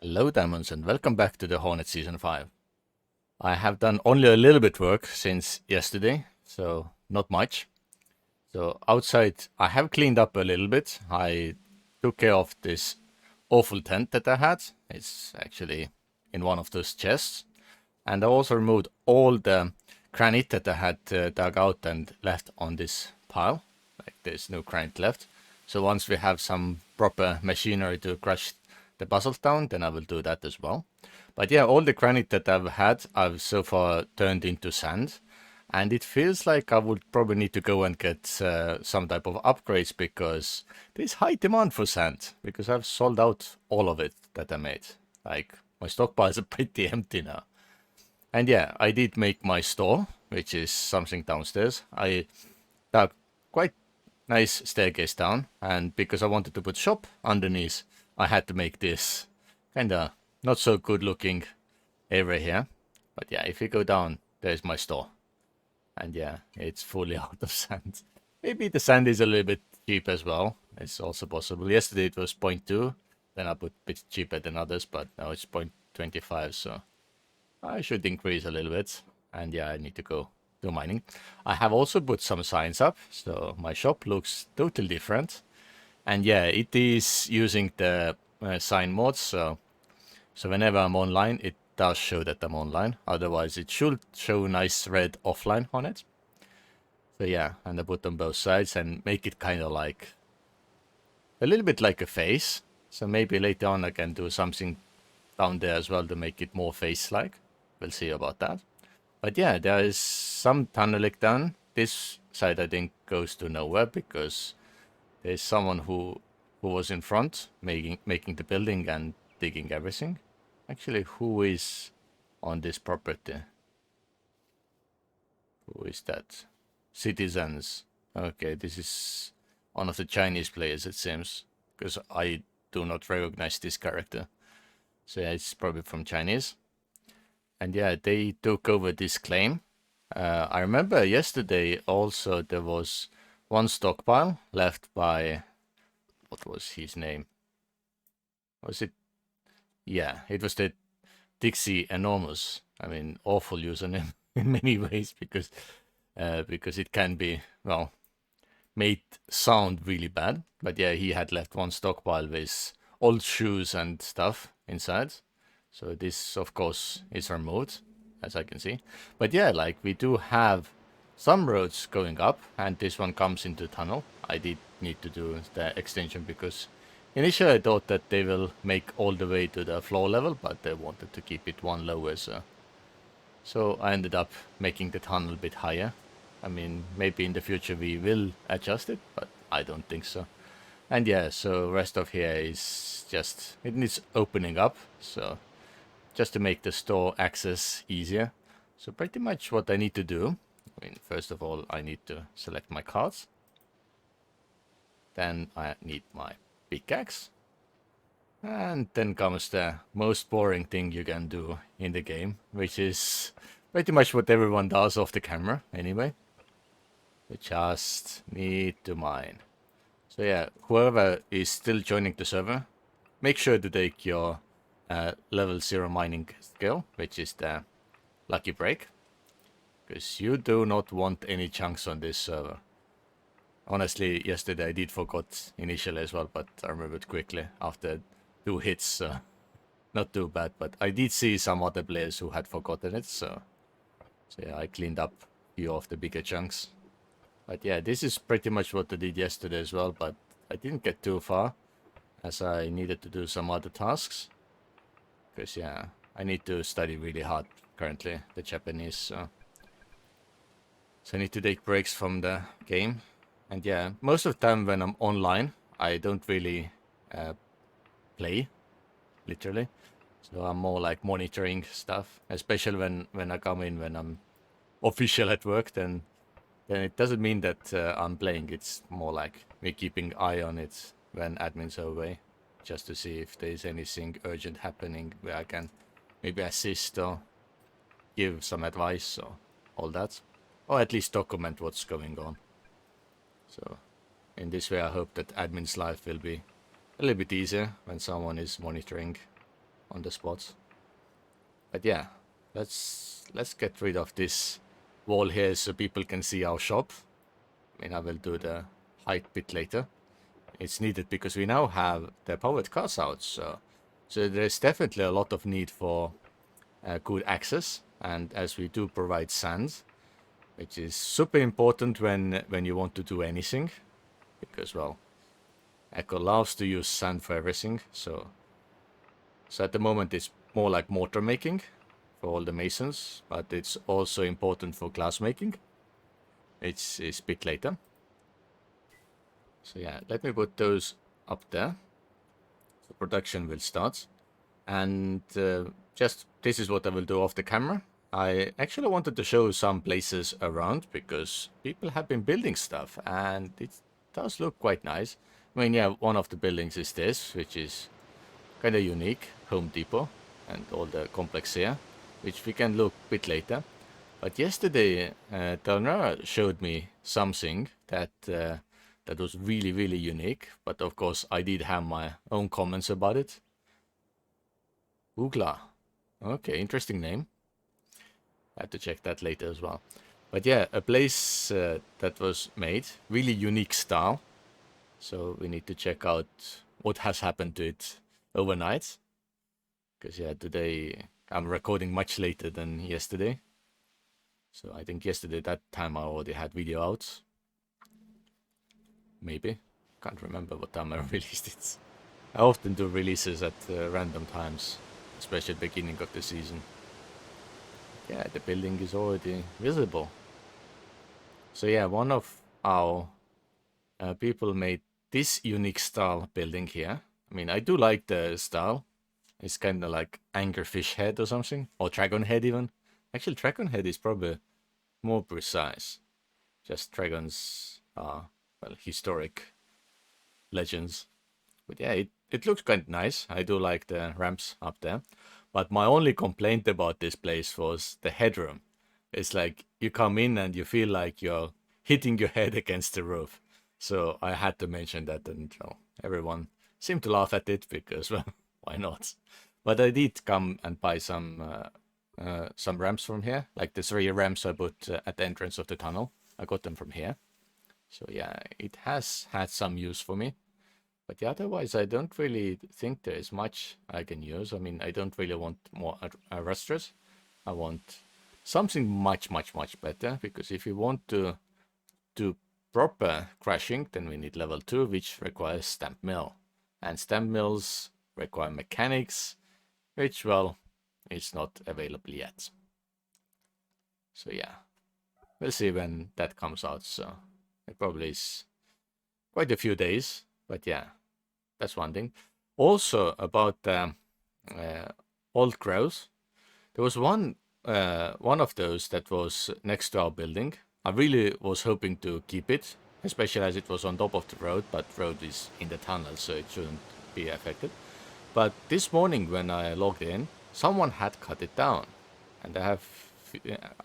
Hello Diamonds and welcome back to the Hornet Season 5. I have done only a little bit work since yesterday, so not much. So outside I have cleaned up a little bit. I took care of this awful tent that I had. It's actually in one of those chests. And I also removed all the granite that I had dug out and left on this pile. Like there's no granite left. So once we have some proper machinery to crush the basalt down, then I will do that as well. But yeah, all the granite that I've had, I've so far turned into sand. And it feels like I would probably need to go and get some type of upgrades because there's high demand for sand. Because I've sold out all of it that I made. Like my stockpiles are pretty empty now. And yeah, I did make my store, which is something downstairs. I dug quite nice staircase down, and because I wanted to put shop underneath, I had to make this kinda not so good looking area here. But yeah, if you go down, there's my store. And yeah, it's fully out of sand. Maybe the sand is a little bit cheap as well. It's also possible. Yesterday it was 0.2, then I put a bit cheaper than others, but now it's 0.25, so I should increase a little bit. And yeah, I need to go do mining. I have also put some signs up, so my shop looks totally different. And yeah, it is using the sign mods, so whenever I'm online, it does show that I'm online. Otherwise, it should show nice red offline on it. So yeah, and I put on both sides and make it kind of like a little bit like a face. So maybe later on I can do something down there as well to make it more face-like. We'll see about that. But yeah, there is some tunneling done. This side I think goes to nowhere because there's someone who was in front making the building and digging everything. Actually, who is on this property? Who is that? Citizens. Okay, this is one of the Chinese players, it seems, because I do not recognize this character. So yeah, it's probably from Chinese. And yeah, they took over this claim. I remember yesterday also there was one stockpile left by, what was his name? Was it? Yeah, it was the Dixie Enormous. I mean, awful username in many ways because it can be, well, made sound really bad. But yeah, he had left one stockpile with old shoes and stuff inside. So this, of course, is removed, as I can see. But yeah, like we do have some roads going up, and this one comes into tunnel. I did need to do the extension because initially I thought that they will make all the way to the floor level, but they wanted to keep it one lower, so I ended up making the tunnel a bit higher. I mean, maybe in the future we will adjust it, but I don't think so. And yeah, so rest of here is just, it needs opening up, so just to make the store access easier. So pretty much what I need to do, I mean, first of all, I need to select my cards. Then I need my pickaxe. And then comes the most boring thing you can do in the game, which is pretty much what everyone does off the camera anyway. You just need to mine. So yeah, whoever is still joining the server, make sure to take your level 0 mining skill, which is the lucky break. Because you do not want any chunks on this server. Honestly, yesterday I did forgot initially as well, but I remembered quickly after 2 hits, so not too bad. But I did see some other players who had forgotten it, so yeah, I cleaned up a few of the bigger chunks. But yeah, this is pretty much what I did yesterday as well, but I didn't get too far as I needed to do some other tasks. Because yeah, I need to study really hard currently, the Japanese, so I need to take breaks from the game. And yeah, most of the time when I'm online, I don't really play, literally. So I'm more like monitoring stuff, especially when I come in when I'm official at work, then it doesn't mean that I'm playing. It's more like me keeping eye on it when admins are away, just to see if there's anything urgent happening where I can maybe assist or give some advice or all that, or at least document what's going on. So in this way, I hope that admin's life will be a little bit easier when someone is monitoring. on the spot. But yeah, let's get rid of this wall here so people can see our shop. I mean, I will do the height bit later. It's needed because we now have the powered cars out, so there's definitely a lot of need for good access, and as we do provide sand, which is super important when you want to do anything, because well, Echo loves to use sand for everything, so at the moment it's more like mortar making for all the masons, but it's also important for glass making. It's a bit later. So yeah, let me put those up there. So production will start. And just this is what I will do off the camera. I actually wanted to show some places around because people have been building stuff and it does look quite nice. I mean, yeah, one of the buildings is this, which is kind of unique, Home Depot, and all the complex here, which we can look a bit later. But yesterday, Talnara showed me something that that was really, really unique. But of course, I did have my own comments about it. Ugla. Okay, interesting name. I have to check that later as well. But yeah, a place that was made, really unique style. So we need to check out what has happened to it overnight. Because yeah, today I'm recording much later than yesterday. So I think yesterday that time I already had video out. Maybe. Can't remember what time I released it. I often do releases at random times, especially at the beginning of the season. Yeah, the building is already visible. So yeah, one of our people made this unique style building here. I mean, I do like the style. It's kind of like angerfish head or something, or dragon head even. Actually, dragon head is probably more precise. Just dragons are, well, historic legends. But yeah, it looks kind of nice. I do like the ramps up there. But my only complaint about this place was the headroom. It's like you come in and you feel like you're hitting your head against the roof. So I had to mention that, and everyone seemed to laugh at it because, well, why not? But I did come and buy some ramps from here, like the 3 ramps I put at the entrance of the tunnel. I got them from here. So yeah, it has had some use for me. But yeah, otherwise, I don't really think there is much I can use. I mean, I don't really want more arresters. I want something much, much, much better. Because if you want to do proper crashing, then we need level 2, which requires stamp mill. And stamp mills require mechanics, which, well, is not available yet. So yeah, we'll see when that comes out. So it probably is quite a few days. But yeah, that's one thing. Also about old growth, there was one of those that was next to our building. I really was hoping to keep it, especially as it was on top of the road, but road is in the tunnel, so it shouldn't be affected. But this morning when I logged in, someone had cut it down, and I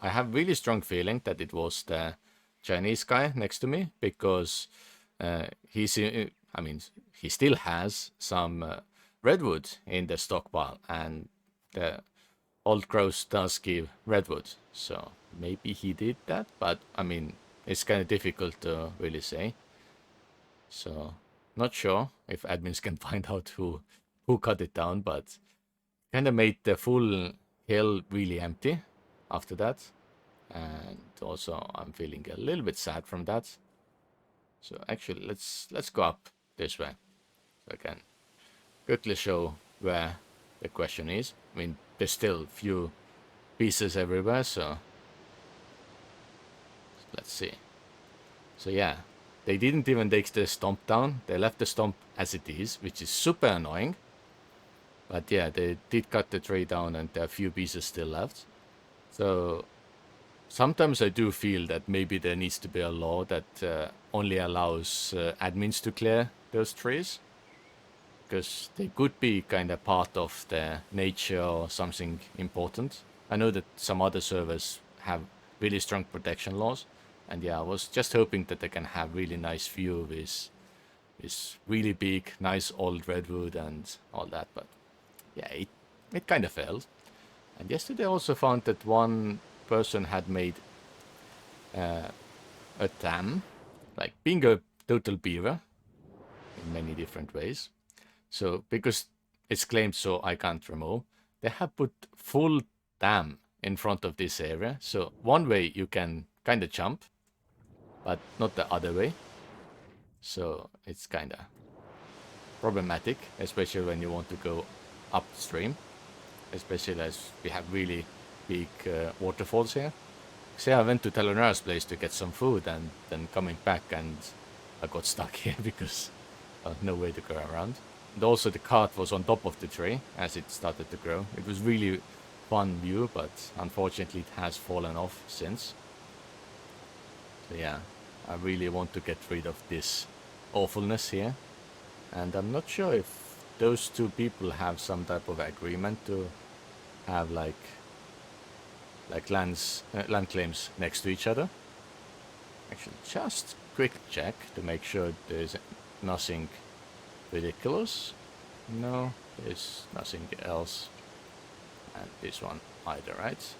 have really strong feeling that it was the Chinese guy next to me, because I mean, he still has some redwood in the stockpile, and the old growth does give redwood, so maybe he did that, but I mean, it's kind of difficult to really say. So, not sure if admins can find out who cut it down, but kind of made the full hill really empty after that. And also, I'm feeling a little bit sad from that. So actually, let's go up this way, so I can quickly show where the question is. I mean, there's still few pieces everywhere, so let's see. So yeah, they didn't even take the stump down. They left the stump as it is, which is super annoying. But yeah, they did cut the tree down and there are a few pieces still left. So sometimes I do feel that maybe there needs to be a law that only allows admins to clear those trees. Because they could be kind of part of the nature or something important. I know that some other servers have really strong protection laws. And yeah, I was just hoping that they can have really nice view with really big, nice old redwood and all that. But yeah, it kind of failed. And yesterday I also found that one person had made a dam, like being a total beaver in many different ways. So because it's claimed so I can't remove, they have put full dam in front of this area. So one way you can kind of jump, but not the other way. So it's kind of problematic, especially when you want to go upstream, especially as we have really big waterfalls here. So I went to Telonara's place to get some food, and then coming back and I got stuck here because no way to go around. And also the cart was on top of the tree as it started to grow. It was really fun view, but unfortunately it has fallen off since. So yeah, I really want to get rid of this awfulness here. And I'm not sure if those two people have some type of agreement to have like land claims next to each other. Actually, just quick check to make sure there's nothing ridiculous. No, there's nothing else. And this one either, right?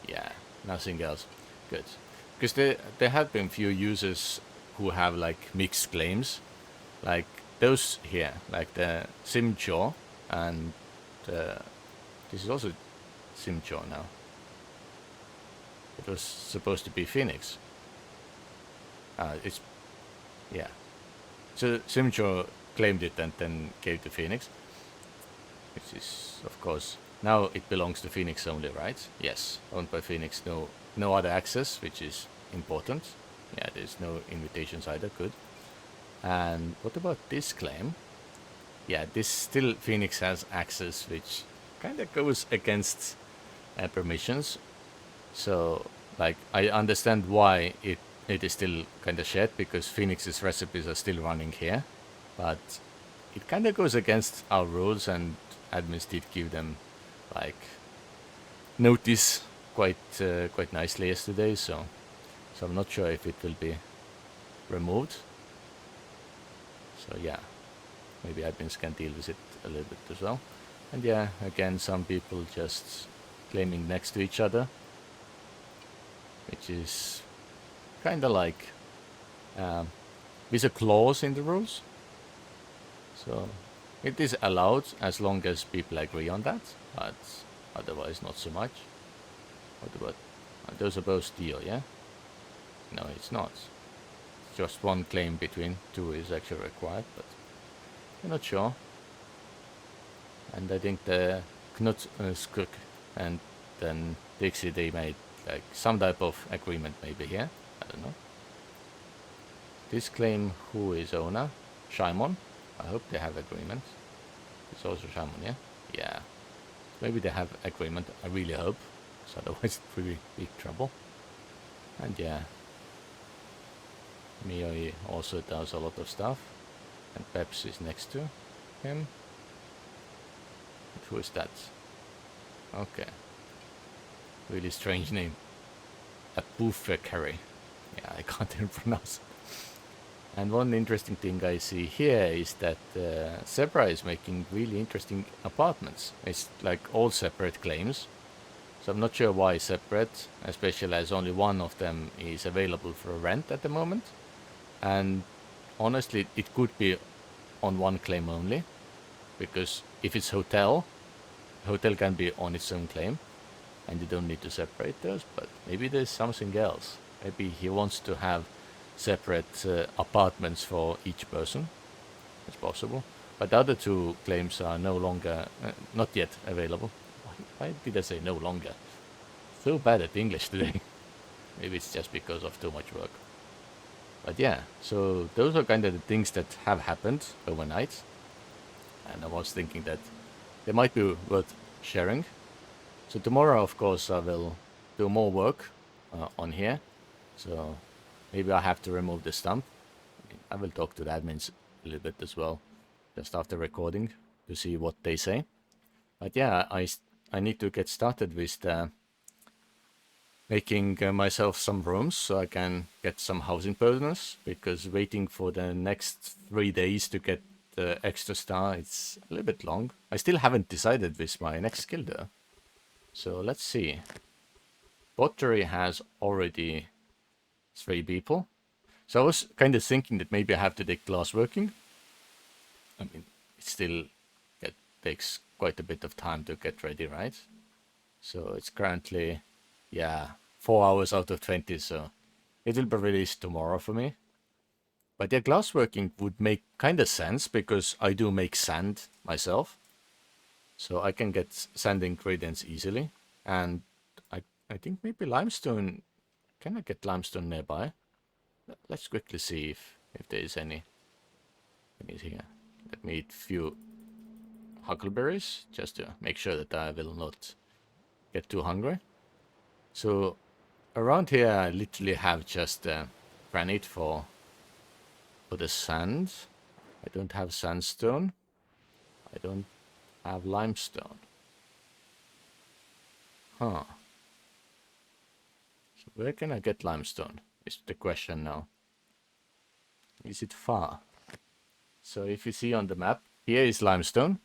Yeah, nothing else. Good. Because there have been few users who have like mixed claims. Like those here, like the Simjaw, and this is also Simjaw now. It was supposed to be Phoenix. It's, yeah. So Simjaw claimed it and then gave to Phoenix, which is of course now it belongs to Phoenix only, right? Yes, owned by Phoenix. No other access, which is important. Yeah, there's no invitations either. Good. And what about this claim? Yeah, this still Phoenix has access, which kind of goes against permissions. So, like, I understand why it is still kind of shared, because Phoenix's recipes are still running here. But it kind of goes against our rules, and admins did give them, like, notice quite nicely yesterday. So I'm not sure if it will be removed. So yeah, maybe admins can deal with it a little bit as well. And yeah, again, some people just claiming next to each other, which is kind of like with a clause in the rules. So it is allowed as long as people agree on that, but otherwise not so much. What about those are both deal, yeah? No, it's not. Just one claim between two is actually required, but I'm not sure. And I think the Knut Skuk and then Dixie, they made like some type of agreement maybe here. I don't know. This claim, who is owner? Shimon. I hope they have agreement. It's also Shimon, yeah? Yeah. Maybe they have agreement. I really hope. Because otherwise it will be big trouble. And yeah. Mioi also does a lot of stuff. And Peps is next to him. But who is that? Okay. Really strange name. Apothecary. Yeah, I can't even pronounce it. And one interesting thing I see here is that Zebra is making really interesting apartments. It's like all separate claims. So I'm not sure why separate, especially as only one of them is available for rent at the moment. And honestly, it could be on one claim only. Because if it's hotel can be on its own claim. And you don't need to separate those. But maybe there's something else. Maybe he wants to have separate apartments for each person. It's possible. But the other two claims are no longer, not yet available. Why did I say no longer? So bad at English today. Maybe it's just because of too much work. But yeah, so those are kind of the things that have happened overnight. And I was thinking that they might be worth sharing. So tomorrow, of course, I will do more work on here. So maybe I have to remove the stump. I will talk to the admins a little bit as well, just after recording, to see what they say. But yeah, I need to get started with making myself some rooms so I can get some housing bonus, because waiting for the next 3 days to get the extra star, it's a little bit long. I still haven't decided with my next skill though. So let's see. Pottery has already 3 people. So I was kind of thinking that maybe I have to take glassworking. I mean, it takes quite a bit of time to get ready, right? So it's currently, yeah, 4 hours out of 20, so it will be released tomorrow for me. But yeah, glassworking would make kind of sense because I do make sand myself. So I can get sand ingredients easily. And I think maybe limestone. Can I get limestone nearby? Let's quickly see if there is any. Let me see here. Let me eat few huckleberries just to make sure that I will not get too hungry. So around here I literally have just granite for the sand. I don't have sandstone. I don't have limestone. Huh. So where can I get limestone? Is the question now. Is it far? So if you see on the map, here is limestone.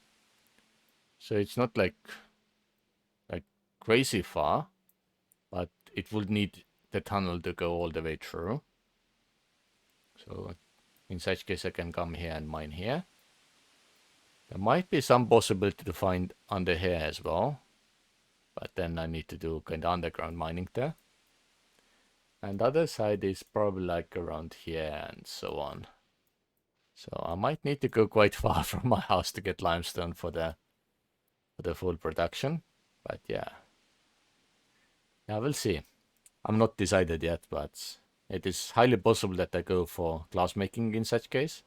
So it's not like crazy far, but it would need the tunnel to go all the way through. So in such case I can come here and mine here. There might be some possibility to find under here as well, but then I need to do kind of underground mining there. And the other side is probably like around here and so on. So I might need to go quite far from my house to get limestone for the full production. But yeah, we'll see. I'm not decided yet, but it is highly possible that I go for glass making in such case.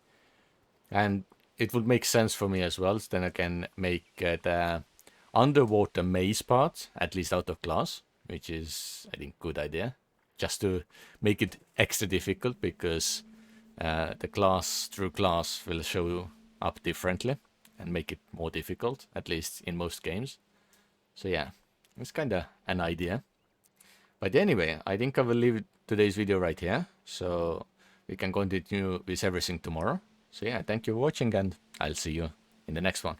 And it would make sense for me as well. So then I can make the underwater maze part, at least out of glass, which is, I think, good idea. Just to make it extra difficult because the glass through glass will show up differently and make it more difficult, at least in most games. So yeah, it's kind of an idea. But anyway, I think I will leave today's video right here. So we can continue with everything tomorrow. So yeah, thank you for watching and I'll see you in the next one.